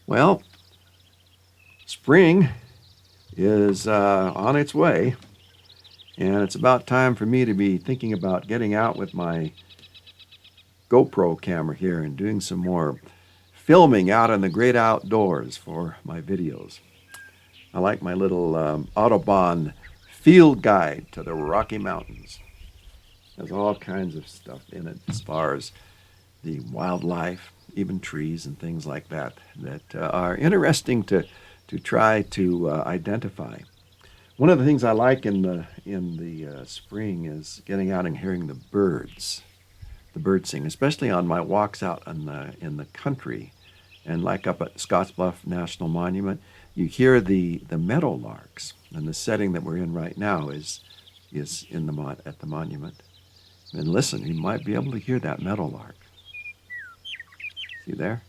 Well, spring is on its way, and it's about time for me to be thinking about getting out with my GoPro camera here and doing some more filming out in the great outdoors for my videos. I like my little Audubon field guide to the Rocky Mountains. There's all kinds of stuff in it as far as the wildlife, even trees and things like that, that are interesting to try to identify. One of the things I like in the spring is getting out and hearing the birds sing, especially on my walks out in the country, and like up at Scottsbluff National Monument, you hear the meadowlarks, and the setting that we're in right now is in at the monument. And listen, you might be able to hear that meadowlark. See there?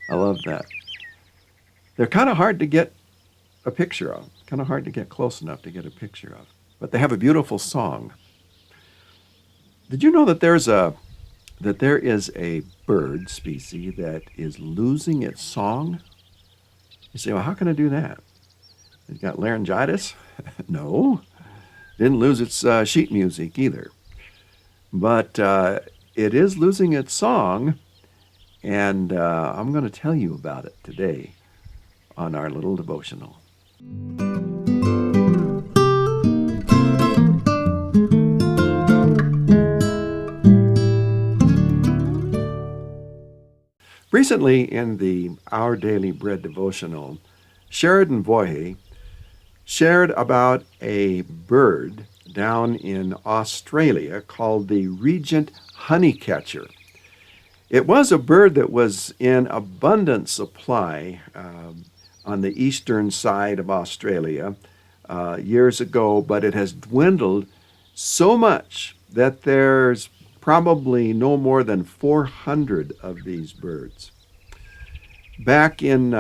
I love that. They're kind of hard to get a picture of, kind of hard to get close enough to get a picture of, but they have a beautiful song. Did you know that there is a bird species that is losing its song? You say, well, how can it do that? It got laryngitis? No, didn't lose its sheet music either, but it is losing its song, and I'm going to tell you about it today on our little devotional. Recently, in the Our Daily Bread devotional, Sheridan Voye shared about a bird down in Australia called the Regent honeycatcher. It was a bird that was in abundant supply on the eastern side of Australia years ago, but it has dwindled so much that there's probably no more than 400 of these birds. Back in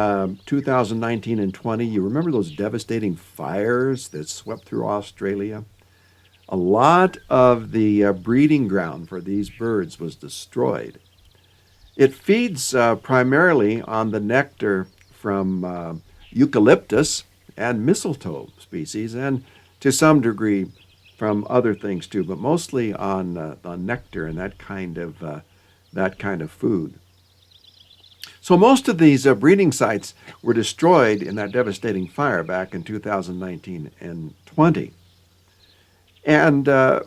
2019 and 20, you remember those devastating fires that swept through Australia? A lot of the breeding ground for these birds was destroyed. It feeds primarily on the nectar from eucalyptus and mistletoe species, and to some degree from other things too, but mostly on nectar and that kind of food. So most of these breeding sites were destroyed in that devastating fire back in 2019 and 20. And the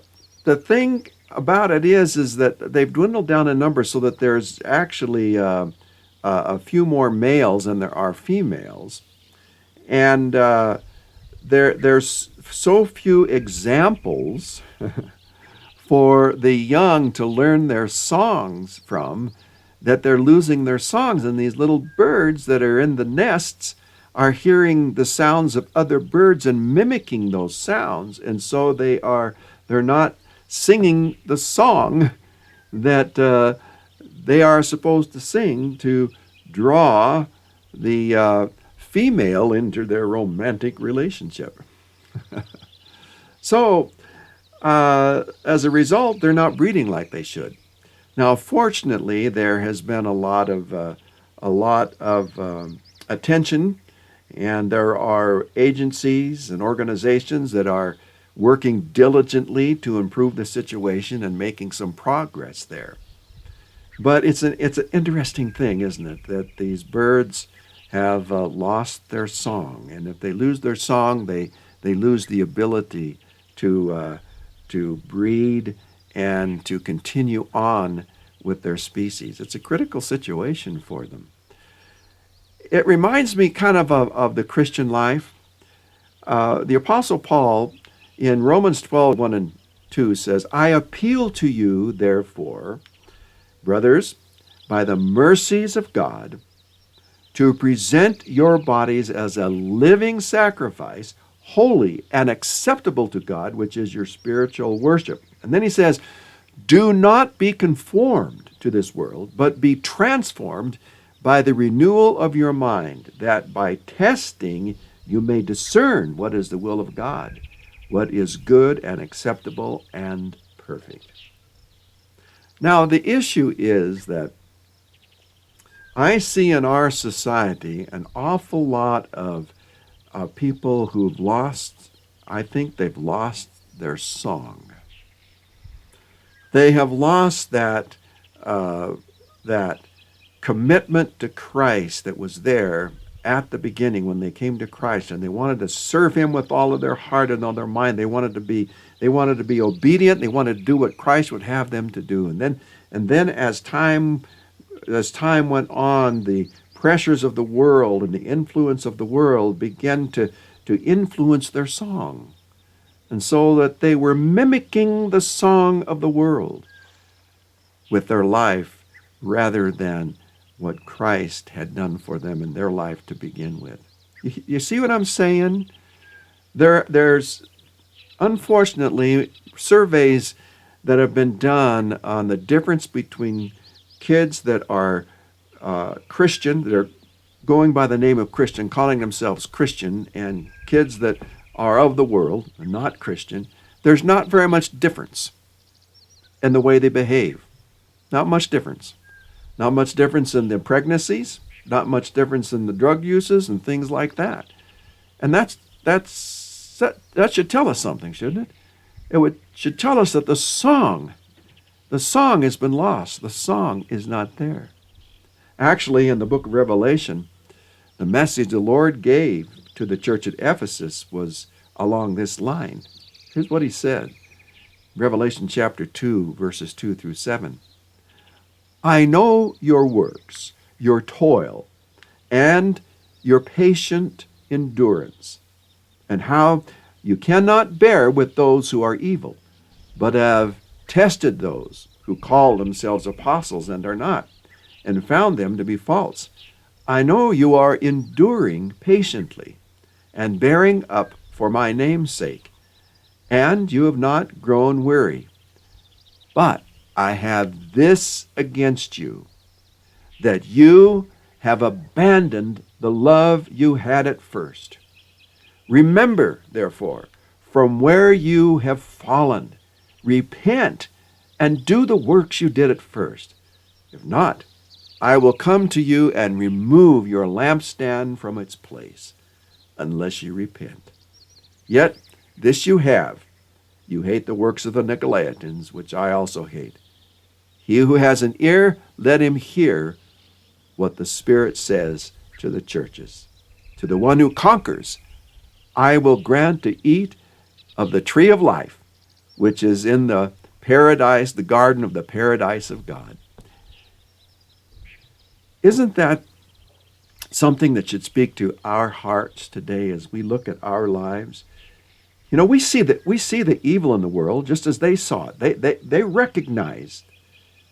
thing about it is that they've dwindled down in number so that there's actually a few more males than there are females. And there's so few examples for the young to learn their songs from that they're losing their songs. And these little birds that are in the nests are hearing the sounds of other birds and mimicking those sounds. And so they're not singing the song that they are supposed to sing to draw the female into their romantic relationship. So, as a result, they're not breeding like they should. Now, fortunately, there has been a lot of attention, and there are agencies and organizations that are working diligently to improve the situation and making some progress there. But it's an interesting thing, isn't it, that these birds have lost their song, and if they lose their song, they lose the ability to breed and to continue on with their species. It's a critical situation for them. It reminds me kind of the Christian life. The Apostle Paul in Romans 12:1 and 2 says, I appeal to you, therefore, brothers, by the mercies of God, to present your bodies as a living sacrifice, holy and acceptable to God, which is your spiritual worship. And then he says, do not be conformed to this world, but be transformed by the renewal of your mind, that by testing you may discern what is the will of God, what is good and acceptable and perfect. Now, the issue is that I see in our society an awful lot of people who've lost, I think they've lost their song. They have lost uh, that commitment to Christ that was there at the beginning when they came to Christ, and they wanted to serve Him with all of their heart and all their mind. They wanted to be obedient. They wanted to do what Christ would have them to do. And then as time went on, the pressures of the world and the influence of the world began to influence their song. And so that they were mimicking the song of the world with their life rather than what Christ had done for them in their life to begin with. You see what I'm saying? There's unfortunately surveys that have been done on the difference between kids that are Christian, that are going by the name of Christian, calling themselves Christian, and kids that are of the world, not Christian. There's not very much difference in the way they behave. Not much difference. Not much difference in the pregnancies, not much difference in the drug uses and things like that. And that should tell us something, shouldn't it? Should tell us that the song has been lost. The song is not there. Actually, in the book of Revelation, the message the Lord gave to the church at Ephesus was along this line. Here's what He said. Revelation chapter 2, verses 2 through 7. I know your works, your toil, and your patient endurance, and how you cannot bear with those who are evil, but have tested those who call themselves apostles and are not, and found them to be false. I know you are enduring patiently and bearing up for my name's sake, and you have not grown weary. But I have this against you, that you have abandoned the love you had at first. Remember, therefore, from where you have fallen, repent and do the works you did at first. If not, I will come to you and remove your lampstand from its place, unless you repent. Yet this you have. You hate the works of the Nicolaitans, which I also hate. He who has an ear, let him hear what the Spirit says to the churches. To the one who conquers, I will grant to eat of the tree of life, which is in the paradise, the garden of the paradise of God. Isn't that something that should speak to our hearts today as we look at our lives? You know, we see the evil in the world just as they saw it. They recognized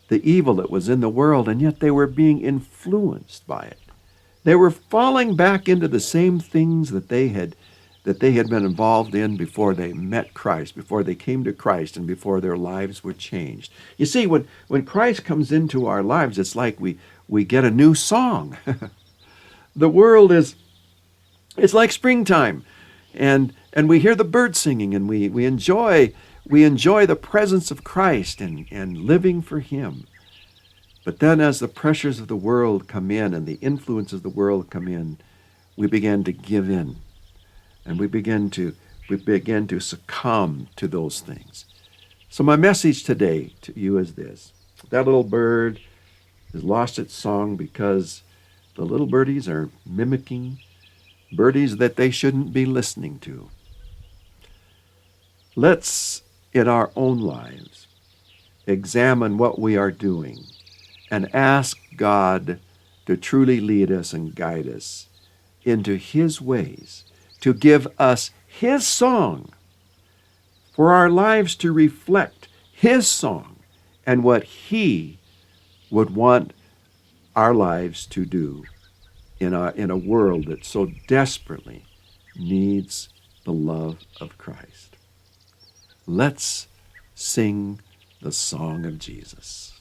the evil that was in the world, and yet they were being influenced by it. They were falling back into the same things that they had been involved in before they met Christ, before they came to Christ, and before their lives were changed. You see, when Christ comes into our lives, it's like we get a new song. The world it's like springtime, and we hear the birds singing, and we enjoy the presence of Christ and living for Him. But then as the pressures of the world come in and the influences of the world come in, we begin to give in. And we begin to succumb to those things. So my message today to you is this. That little bird has lost its song because the little birdies are mimicking birdies that they shouldn't be listening to. Let's, in our own lives, examine what we are doing and ask God to truly lead us and guide us into His ways, to give us His song, for our lives to reflect His song and what He would want our lives to do in a world that so desperately needs the love of Christ. Let's sing the song of Jesus.